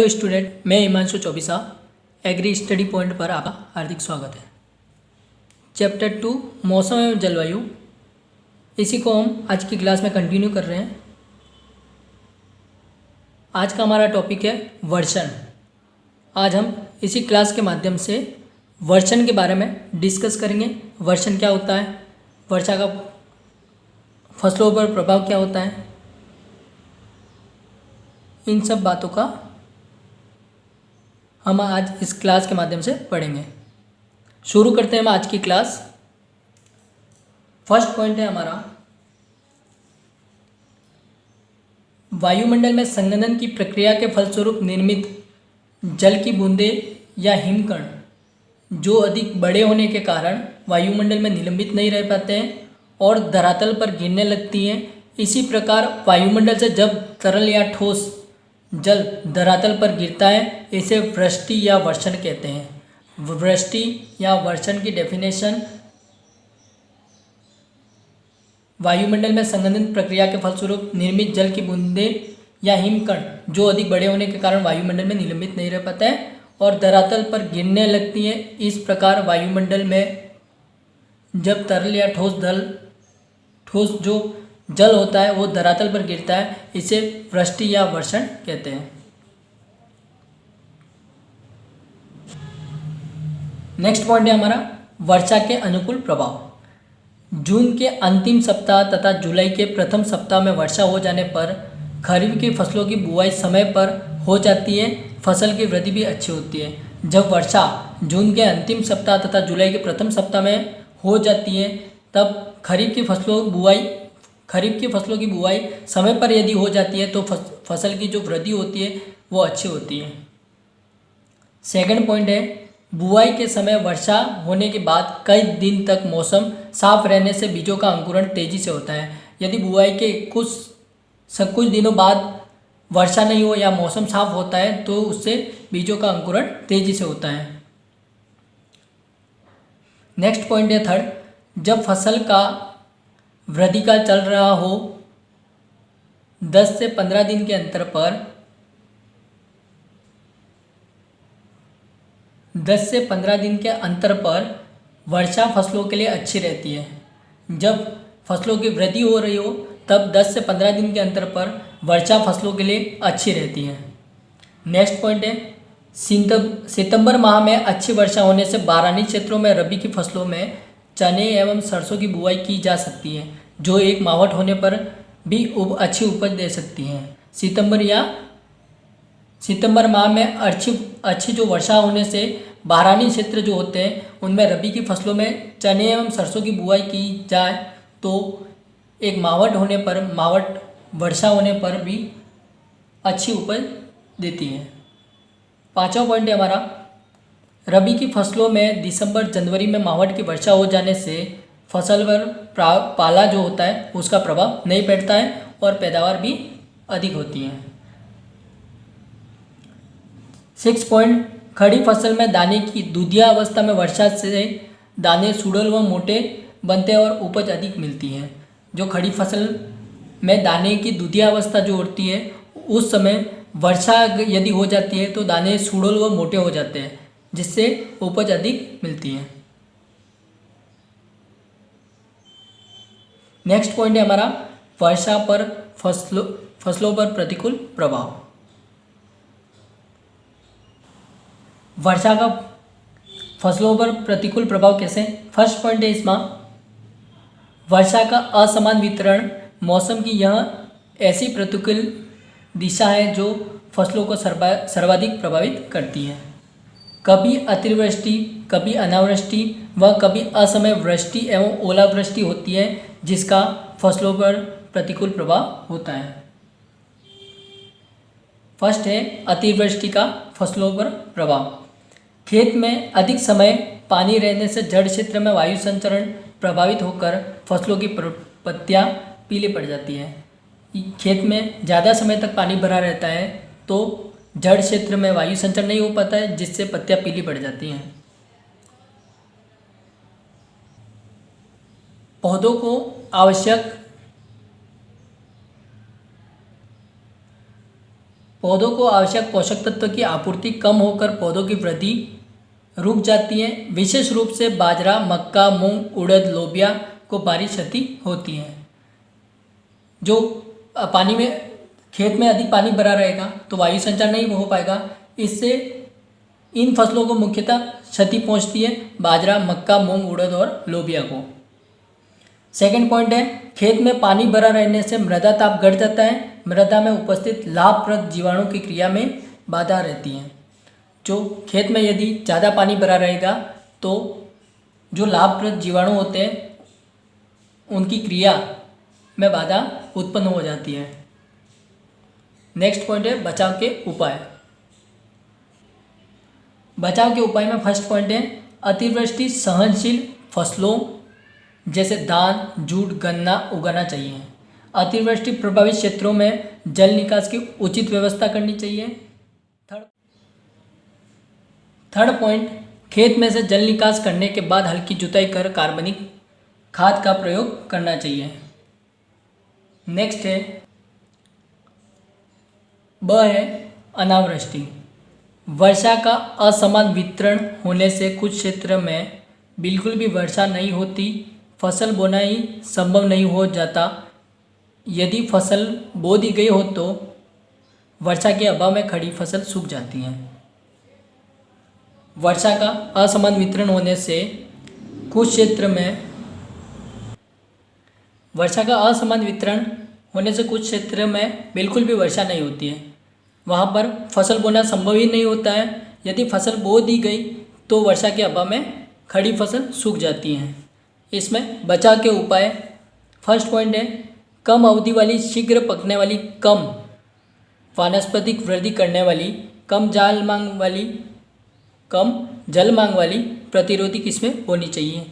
Hello student, मैं Himanshu Chaubisa agri study point पर आपका हार्दिक स्वागत है। चैप्टर 2 मौसम एवं जलवायु, इसी को हम आज की क्लास में कंटिन्यू कर रहे हैं। आज का हमारा टॉपिक है वर्षण। आज हम इसी क्लास के माध्यम से वर्षण के बारे में डिस्कस करेंगे। वर्षण क्या होता है, वर्षा का फसलों पर प्रभाव क्या होता है, इन सब बातों का हम आज इस क्लास के माध्यम से पढ़ेंगे। शुरू करते हैं हम आज की क्लास। फर्स्ट पॉइंट है हमारा, वायुमंडल में संघनन की प्रक्रिया के फलस्वरूप निर्मित जल की बूंदें या हिमकण जो अधिक बड़े होने के कारण वायुमंडल में निलंबित नहीं रह पाते हैं और धरातल पर गिरने लगती हैं। इसी प्रकार वायुमंडल से जब तरल या ठोस जल धरातल पर गिरता है, इसे वृष्टि या वर्षण कहते हैं। वृष्टि या वर्षण की डेफिनेशन, वायुमंडल में संघनन प्रक्रिया के फलस्वरूप निर्मित जल की बूंदें या हिमकण जो अधिक बड़े होने के कारण वायुमंडल में निलंबित नहीं रह पाते हैं और धरातल पर गिरने लगती हैं। इस प्रकार वायुमंडल में जब तरल या ठोस जो जल होता है वो धरातल पर गिरता है, इसे वृष्टि या वर्षण कहते हैं। नेक्स्ट पॉइंट है हमारा, वर्षा के अनुकूल प्रभाव। जून के अंतिम सप्ताह तथा जुलाई के प्रथम सप्ताह में वर्षा हो जाने पर खरीफ की फसलों की बुआई समय पर हो जाती है, फसल की वृद्धि भी अच्छी होती है। जब वर्षा जून के अंतिम सप्ताह तथा जुलाई के प्रथम सप्ताह में हो जाती है, तब खरीफ की फसलों की बुआई समय पर यदि हो जाती है तो फसल की जो वृद्धि होती है वो अच्छी होती है। सेकंड पॉइंट है, बुआई के समय वर्षा होने के बाद कई दिन तक मौसम साफ रहने से बीजों का अंकुरण तेजी से होता है। यदि बुआई के कुछ दिनों बाद वर्षा नहीं हो या मौसम साफ होता है तो उससे बीजों का अंकुरण तेजी से होता है। नेक्स्ट पॉइंट है थर्ड, जब फसल का वृद्धि काल चल रहा हो 10 से 15 दिन के अंतर पर 10 से 15 दिन के अंतर पर वर्षा फसलों के लिए अच्छी रहती है। जब फसलों की वृद्धि हो रही हो तब 10 से 15 दिन के अंतर पर वर्षा फसलों के लिए अच्छी रहती है। नेक्स्ट पॉइंट है, सितंबर माह में अच्छी वर्षा होने से बारानी क्षेत्रों में रबी की फसलों में चने एवं सरसों की बुआई की जा सकती है, जो एक मावट होने पर भी अच्छी उपज दे सकती हैं। सितंबर माह में अच्छी जो वर्षा होने से बारानी क्षेत्र जो होते हैं उनमें रबी की फसलों में चने एवं सरसों की बुआई की जाए तो एक मावट वर्षा होने पर भी अच्छी उपज देती है। पांचवा पॉइंट है हमारा, रबी की फसलों में दिसंबर जनवरी में मावट की वर्षा हो जाने से फसल पर पाला जो होता है उसका प्रभाव नहीं पड़ता है और पैदावार भी अधिक होती है। 6 पॉइंट, खड़ी फसल में दाने की दूधिया अवस्था में वर्षा से दाने सुडौल व मोटे बनते हैं और उपज अधिक मिलती है। जो खड़ी फसल में दाने की दूधिया अवस्था जो होती है उस समय वर्षा यदि हो जाती है तो दाने सुडौल व मोटे हो जाते हैं, जिससे उपज अधिक मिलती है। नेक्स्ट पॉइंट है हमारा, वर्षा पर फसलों पर प्रतिकूल प्रभाव। वर्षा का फसलों पर प्रतिकूल प्रभाव कैसे? फर्स्ट पॉइंट है इसमें, वर्षा का असमान वितरण। मौसम की यह ऐसी प्रतिकूल दिशा है जो फसलों को सर्वाधिक प्रभावित करती है। कभी अतिवृष्टि, कभी अनावृष्टि व कभी असमय वृष्टि एवं ओलावृष्टि होती है, जिसका फसलों पर प्रतिकूल प्रभाव होता है। फर्स्ट है अतिवृष्टि का फसलों पर प्रभाव। खेत में अधिक समय पानी रहने से जड़ क्षेत्र में वायु संचरण प्रभावित होकर फसलों की पत्तियां पीली पड़ जाती है। खेत में ज़्यादा समय तक पानी भरा रहता है तो जड़ क्षेत्र में वायु संचरण नहीं हो पाता है, जिससे पत्तियां पीली पड़ जाती हैं। पौधों को आवश्यक पौधों को आवश्यक पोषक तत्व की आपूर्ति कम होकर पौधों की वृद्धि रुक जाती है। विशेष रूप से बाजरा, मक्का, मूंग, उड़द, लोबिया को भारी क्षति होती है। जो पानी में खेत में अधिक पानी भरा रहेगा तो वायु संचार नहीं हो पाएगा, इससे इन फसलों को मुख्यतः क्षति पहुंचती है, बाजरा, मक्का, मूंग, उड़द और लोबिया को। सेकंड पॉइंट है, खेत में पानी भरा रहने से मृदा ताप घट जाता है। मृदा में उपस्थित लाभप्रद जीवाणु की क्रिया में बाधा रहती है। जो खेत में यदि ज़्यादा पानी भरा रहेगा तो जो लाभप्रद जीवाणु होते हैं उनकी क्रिया में बाधा उत्पन्न हो जाती है। नेक्स्ट पॉइंट है बचाव के उपाय। बचाव के उपाय में फर्स्ट पॉइंट है, अतिवृष्टि सहनशील फसलों जैसे धान, जूट, गन्ना उगाना चाहिए। अतिवृष्टि प्रभावित क्षेत्रों में जल निकास की उचित व्यवस्था करनी चाहिए। थर्ड पॉइंट, खेत में से जल निकास करने के बाद हल्की जुताई कर कार्बनिक खाद का प्रयोग करना चाहिए। नेक्स्ट है ब है अनावृष्टि। वर्षा का असमान वितरण होने से कुछ क्षेत्र में बिल्कुल भी वर्षा नहीं होती, फसल बोनाई संभव नहीं हो जाता। यदि फसल बो दी गई हो तो वर्षा के अभाव में खड़ी फसल सूख जाती है। वर्षा का असमान वितरण होने से कुछ क्षेत्र में बिल्कुल भी वर्षा नहीं होती है, वहाँ पर फसल बोना संभव ही नहीं होता है। यदि फसल बो दी गई तो वर्षा के अभाव में खड़ी फसल सूख जाती है। इसमें बचाव के उपाय, फर्स्ट पॉइंट है, कम अवधि वाली, शीघ्र पकने वाली, कम वानस्पतिक वृद्धि करने वाली, कम जल मांग वाली प्रतिरोधी किस्में होनी चाहिए।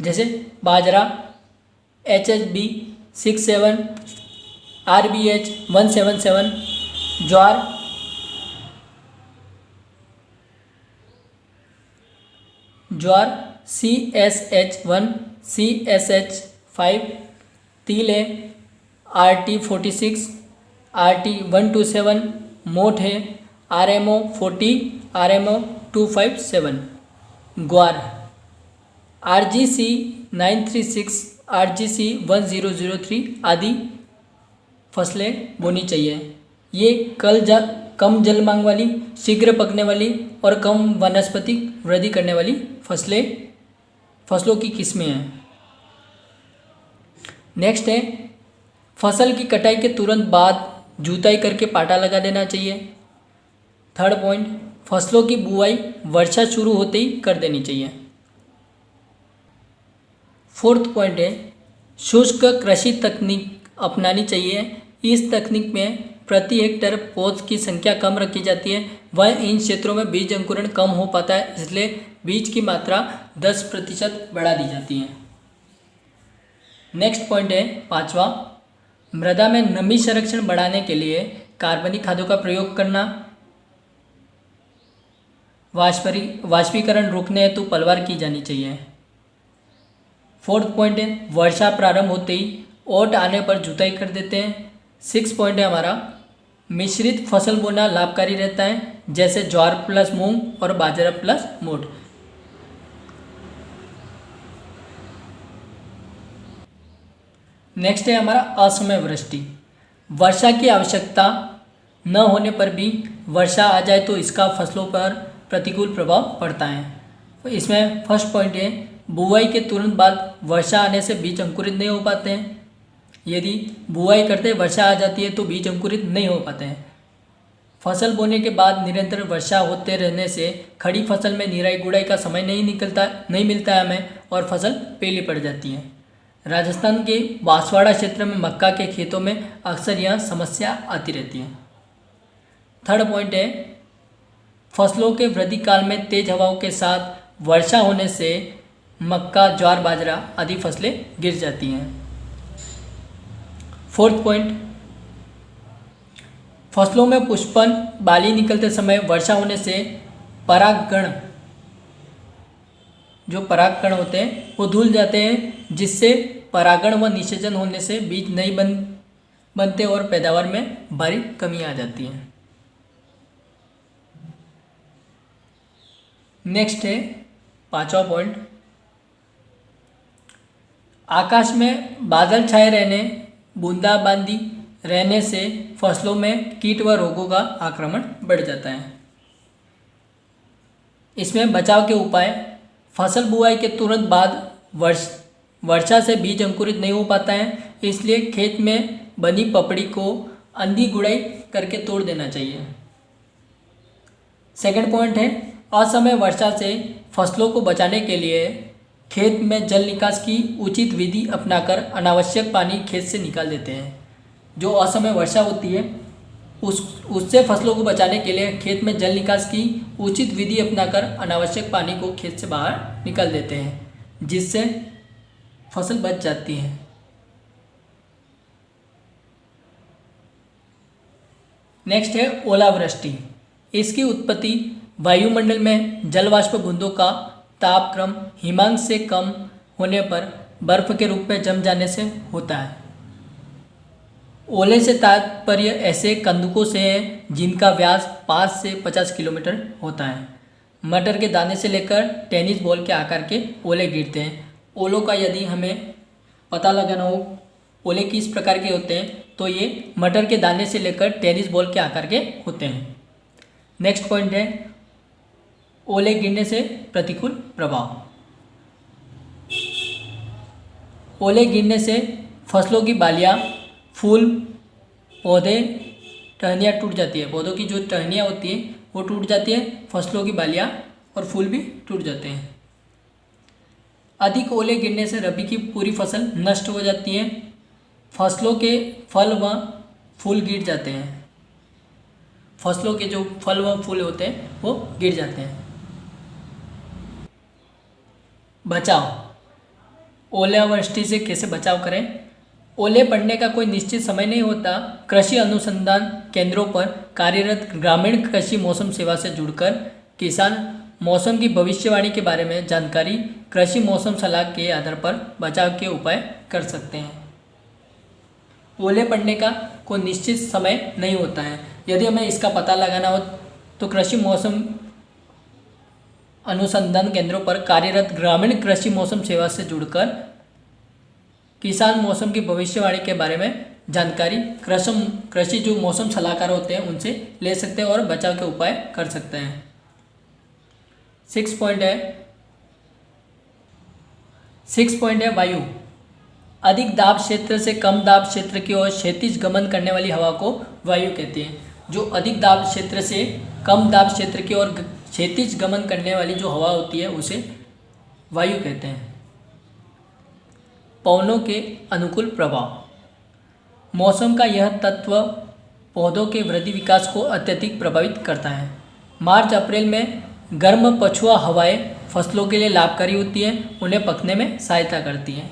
जैसे बाजरा HHB 67, RBH 177, ज्वार CSH1, CSH5, तिल है RT 46, RT 127, मोठ है RMO 40, RMO 257, ग्वार RGC 936, RGC 1003 आदि फसलें बोनी चाहिए। ये कम जल मांग वाली, शीघ्र पकने वाली और कम वानस्पतिक वृद्धि करने वाली फसलों की किस्में हैं। नेक्स्ट है, फसल की कटाई के तुरंत बाद जुताई करके पाटा लगा देना चाहिए। थर्ड पॉइंट, फसलों की बुआई वर्षा शुरू होते ही कर देनी चाहिए। फोर्थ पॉइंट है, शुष्क कृषि तकनीक अपनानी चाहिए। इस तकनीक में प्रति हेक्टेयर पौध की संख्या कम रखी जाती है। वह इन क्षेत्रों में बीज अंकुरण कम हो पाता है, इसलिए बीज की मात्रा 10% बढ़ा दी जाती है। नेक्स्ट पॉइंट है पांचवा, मृदा में नमी संरक्षण बढ़ाने के लिए कार्बनिक खादों का प्रयोग करना। वाष्पीकरण रोकने हेतु पलवार की जानी चाहिए। फोर्थ पॉइंट है, वर्षा प्रारंभ होते ही ओट आने पर जुताई कर देते हैं। सिक्स पॉइंट है हमारा, मिश्रित फसल बोना लाभकारी रहता है, जैसे ज्वार प्लस मूंग और बाजरा प्लस मोठ। नेक्स्ट है हमारा असमय वृष्टि। वर्षा की आवश्यकता न होने पर भी वर्षा आ जाए तो इसका फसलों पर प्रतिकूल प्रभाव पड़ता है। तो इसमें फर्स्ट पॉइंट है, बुआई के तुरंत बाद वर्षा आने से बीज अंकुरित नहीं हो पाते हैं। यदि बुआई करते वर्षा आ जाती है तो बीज अंकुरित नहीं हो पाते हैं। फसल बोने के बाद निरंतर वर्षा होते रहने से खड़ी फसल में निराई गुड़ाई का समय नहीं मिलता है हमें, और फसल पीली पड़ जाती है। राजस्थान के बांसवाड़ा क्षेत्र में मक्का के खेतों में अक्सर यह समस्या आती रहती है। थर्ड पॉइंट है, फसलों के वृद्धि काल में तेज हवाओं के साथ वर्षा होने से मक्का, ज्वार, बाजरा आदि फसलें गिर जाती हैं। फोर्थ पॉइंट, फसलों में पुष्पन, बाली निकलते समय वर्षा होने से परागकण होते हैं वो धुल जाते हैं, जिससे परागण व निषेचन होने से बीज नहीं बनते और पैदावार में भारी कमी आ जाती है। नेक्स्ट है 5वां पॉइंट, आकाश में बादल छाए रहने, बूंदाबांदी रहने से फसलों में कीट व रोगों का आक्रमण बढ़ जाता है। इसमें बचाव के उपाय, फसल बुआई के तुरंत बाद वर्षा से बीज अंकुरित नहीं हो पाता है, इसलिए खेत में बनी पपड़ी को अंधी गुड़ाई करके तोड़ देना चाहिए। सेकंड पॉइंट है, असमय वर्षा से फसलों को बचाने के लिए खेत में जल निकास की उचित विधि अपनाकर अनावश्यक पानी खेत से निकाल देते हैं। जो असमय वर्षा होती है उससे फसलों को बचाने के लिए खेत में जल निकास की उचित विधि अपनाकर अनावश्यक पानी को खेत से बाहर निकाल देते हैं, जिससे फसल बच जाती है। नेक्स्ट है ओलावृष्टि। इसकी उत्पत्ति वायुमंडल में जलवाष्प बूंदों का तापक्रम हिमांक से कम होने पर बर्फ के रूप में जम जाने से होता है। ओले से तात्पर्य ऐसे कंदकों से है जिनका व्यास 5 से 50 किलोमीटर होता है। मटर के दाने से लेकर टेनिस बॉल के आकार के ओले गिरते हैं। ओलों का यदि हमें पता लगाना हो ओले किस प्रकार के होते हैं तो ये मटर के दाने से लेकर टेनिस बॉल के आकार के होते हैं। नेक्स्ट पॉइंट है ओले गिरने से प्रतिकूल प्रभाव। ओले गिरने से फसलों की बालियाँ, फूल, पौधे, टहनियाँ टूट जाती है। पौधों की जो टहनियाँ होती है वो टूट जाती है, फसलों की बालियाँ और फूल भी टूट जाते हैं। अधिक ओले गिरने से रबी की पूरी फसल नष्ट हो जाती है। फसलों के फल व फूल गिर जाते हैं। फसलों के जो फल व फूल होते हैं वो गिर जाते हैं। बचाव। ओलावृष्टि से कैसे बचाव करें? ओले पड़ने का कोई निश्चित समय नहीं होता। कृषि अनुसंधान केंद्रों पर कार्यरत ग्रामीण कृषि मौसम सेवा से जुड़कर किसान मौसम की भविष्यवाणी के बारे में जानकारी कृषि मौसम सलाह के आधार पर बचाव के उपाय कर सकते हैं। ओले पड़ने का कोई निश्चित समय नहीं होता है। यदि हमें इसका पता लगाना हो तो कृषि मौसम अनुसंधान केंद्रों पर कार्यरत ग्रामीण कृषि मौसम सेवा से जुड़कर किसान मौसम की भविष्यवाणी के बारे में जानकारी कृषि जो मौसम सलाहकार होते हैं उनसे ले सकते हैं और बचाव के उपाय कर सकते हैं। 6 पॉइंट है वायु। अधिक दाब क्षेत्र से कम दाब क्षेत्र की ओर क्षैतिज गमन करने वाली हवा को वायु कहते हैं। जो अधिक दाब क्षेत्र से कम दाब क्षेत्र की ओर क्षैतिज गमन करने वाली जो हवा होती है उसे वायु कहते हैं। पवनों के अनुकूल प्रभाव। मौसम का यह तत्व पौधों के वृद्धि विकास को अत्यधिक प्रभावित करता है। मार्च अप्रैल में गर्म पछुआ हवाएं फसलों के लिए लाभकारी होती हैं, उन्हें पकने में सहायता करती हैं।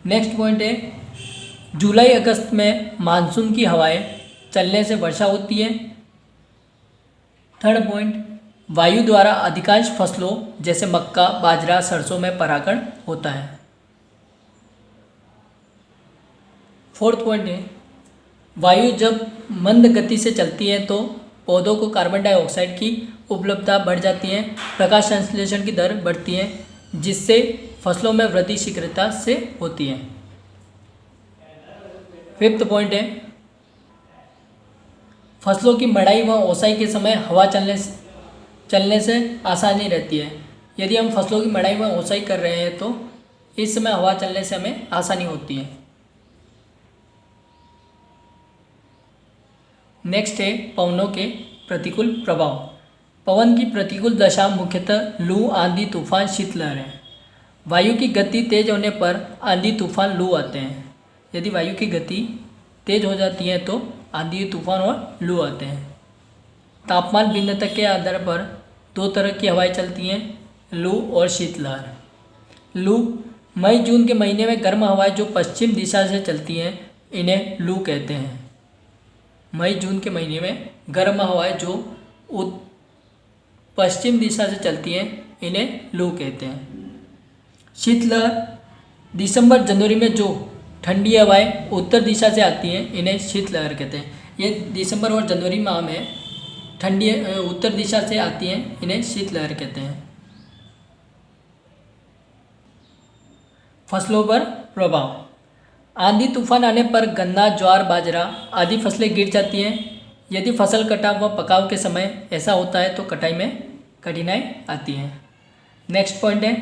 नेक्स्ट पॉइंट है जुलाई अगस्त में मानसून की हवाएं चलने से वर्षा होती है। थर्ड पॉइंट वायु द्वारा अधिकांश फसलों जैसे मक्का, बाजरा, सरसों में परागण होता है। फोर्थ पॉइंट है वायु जब मंद गति से चलती है तो पौधों को कार्बन डाइऑक्साइड की उपलब्धता बढ़ जाती है, प्रकाश संश्लेषण की दर बढ़ती है, जिससे फसलों में वृद्धि शीघ्रता से होती है। फिफ्थ पॉइंट है फसलों की मड़ाई व ओसाई के समय हवा चलने से आसानी रहती है। यदि हम फसलों की मड़ाई व ओसाई कर रहे हैं तो इस समय हवा चलने से हमें आसानी होती है। नेक्स्ट है पवनों के प्रतिकूल प्रभाव। पवन की प्रतिकूल दशा मुख्यतः लू, आंधी, तूफान, शीतलहर है। वायु की गति तेज होने पर आंधी, तूफान, लू आते हैं। यदि वायु की गति तेज हो जाती है तो आंधी, तूफान और लू आते हैं। तापमान भिन्नता के आधार पर दो तरह की हवाएं चलती हैं, लू और शीतलहर। लू मई जून के महीने में गर्म हवाएं जो पश्चिम दिशा से चलती हैं इन्हें लू कहते हैं। मई जून के महीने में गर्म हवाएं जो पश्चिम दिशा से चलती हैं इन्हें लू कहते हैं। शीतलहर दिसंबर जनवरी में जो ठंडी हवाएं उत्तर दिशा से आती हैं इन्हें शीतलहर कहते हैं। ये दिसंबर और जनवरी माह में ठंडी उत्तर दिशा से आती हैं इन्हें शीतलहर कहते हैं। फसलों पर प्रभाव। आंधी तूफान आने पर गन्ना, ज्वार, बाजरा आदि फसलें गिर जाती हैं। यदि फसल कटाव व पकाव के समय ऐसा होता है तो कटाई में कठिनाई आती है। नेक्स्ट पॉइंट है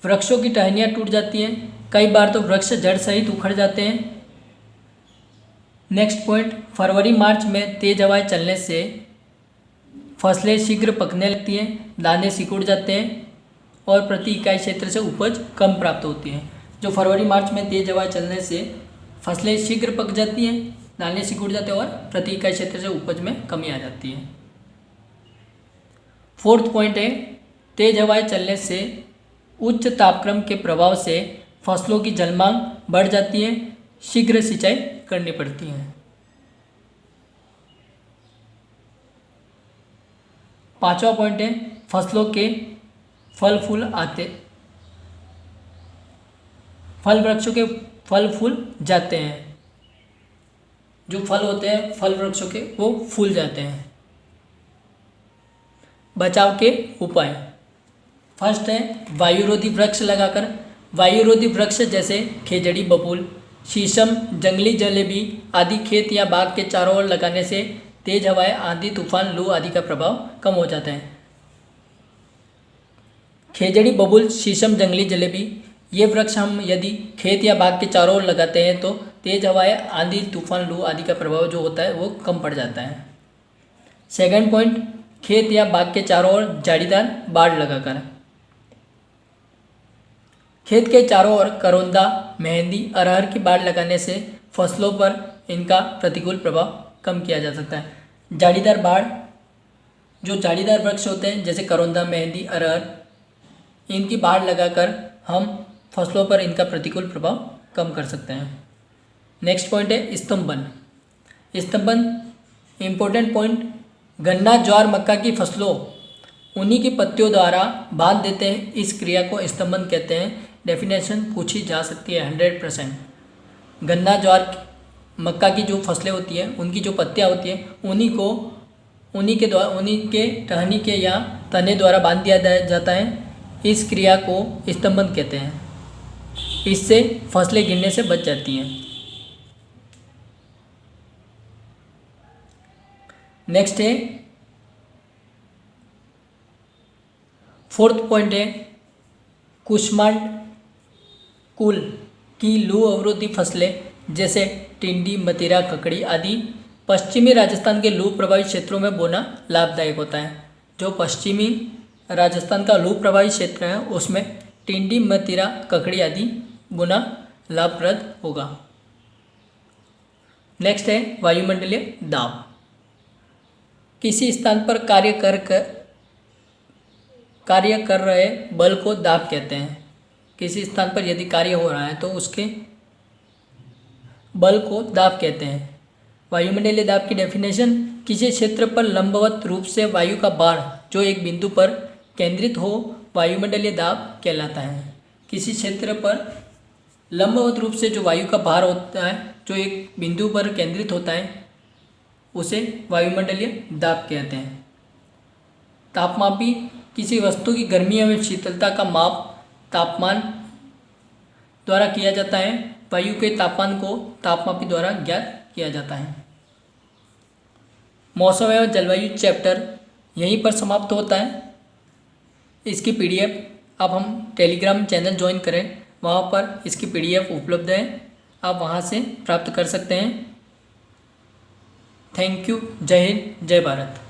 वृक्षों की टहनियाँ टूट जाती हैं। कई बार तो वृक्ष जड़ सहित उखड़ जाते हैं। नेक्स्ट पॉइंट फरवरी मार्च में तेज हवाएं चलने से फसलें शीघ्र पकने लगती हैं, दाने सिकुड़ जाते हैं और प्रति इकाई क्षेत्र से उपज कम प्राप्त होती है। जो फरवरी मार्च में तेज हवाएं चलने से फसलें शीघ्र पक जाती हैं, दाने सिकुड़ जाते हैं और प्रति इकाई क्षेत्र से उपज में कमी आ जाती है। फोर्थ पॉइंट है तेज हवाएं चलने से उच्च तापक्रम के प्रभाव से फसलों की जलमांग बढ़ जाती है, शीघ्र सिंचाई करनी पड़ती है। पांचवा पॉइंट है फसलों के फल फूल आते फल वृक्षों के फल फूल जाते हैं। जो फल होते हैं फल वृक्षों के वो फूल जाते हैं। बचाव के उपाय। फर्स्ट है वायुरोधी वृक्ष लगाकर। वायुरोधी वृक्ष जैसे खेजड़ी, बबूल, शीशम, जंगली जलेबी आदि खेत या बाग के चारों ओर लगाने से तेज हवाएं, आंधी, तूफान, लू आदि का प्रभाव कम हो जाता है। खेजड़ी, बबूल, शीशम, जंगली जलेबी ये वृक्ष हम यदि खेत या बाग के चारों ओर लगाते हैं तो तेज हवाएं, आंधी, तूफान, लू आदि का प्रभाव जो होता है वो कम पड़ जाता है। सेकंड पॉइंट खेत या बाग के चारों ओर झाड़ीदार बाड़ लगाकर। खेत के चारों ओर करौंदा, मेहंदी, अरहर की बाड़ लगाने से फसलों पर इनका प्रतिकूल प्रभाव कम किया जा सकता है। झाड़ीदार बाड़ जो झाड़ीदार वृक्ष होते हैं जैसे करौंदा, मेहंदी, अरहर इनकी बाड़ लगाकर हम फसलों पर इनका प्रतिकूल प्रभाव कम कर सकते हैं। नेक्स्ट पॉइंट है स्तंभन। स्तंभन इम्पोर्टेंट पॉइंट गन्ना, ज्वार, मक्का की फसलों उन्हीं की पत्तियों द्वारा बांध देते हैं। इस क्रिया को स्तंभन कहते हैं। डेफिनेशन पूछी जा सकती है 100%। गन्ना, ज्वार, मक्का की जो फसलें होती हैं उनकी जो पत्तियां होती हैं उन्हीं के टहनी के या तने द्वारा बांध दिया जाता है। इस क्रिया को स्तंभन कहते हैं। इससे फसलें गिरने से बच जाती हैं। नेक्स्ट है फोर्थ पॉइंट है कुष्मांड कुल की लू अवरोधी फसलें जैसे टिंडी, मतीरा, ककड़ी आदि पश्चिमी राजस्थान के लू प्रभावित क्षेत्रों में बोना लाभदायक होता है। जो पश्चिमी राजस्थान का लू प्रभावित क्षेत्र है उसमें टिंडी, मतीरा, ककड़ी आदि बोना लाभप्रद होगा। नेक्स्ट है वायुमंडलीय दाब। किसी स्थान पर कार्य कर रहे बल को दाब कहते हैं। किसी स्थान पर यदि कार्य हो रहा है तो उसके बल को दाब कहते हैं। वायुमंडलीय दाब की डेफिनेशन किसी क्षेत्र पर लंबवत रूप से वायु का बाढ़ जो एक बिंदु पर केंद्रित हो वायुमंडलीय दाब कहलाता है। किसी क्षेत्र पर लंबवत रूप से जो वायु का भार होता है जो एक बिंदु पर केंद्रित होता है उसे वायुमंडलीय दाब कहते हैं। तापमापी किसी वस्तु की गर्मी एवं शीतलता का माप तापमान द्वारा किया जाता है। वायु के तापमान को तापमापी द्वारा ज्ञात किया जाता है। मौसम एवं जलवायु चैप्टर यहीं पर समाप्त होता है। इसकी पीडीएफ अब हम टेलीग्राम चैनल ज्वाइन करें, वहाँ पर इसकी पीडीएफ उपलब्ध है, आप वहाँ से प्राप्त कर सकते हैं। Thank you. जय हिंद, जय भारत।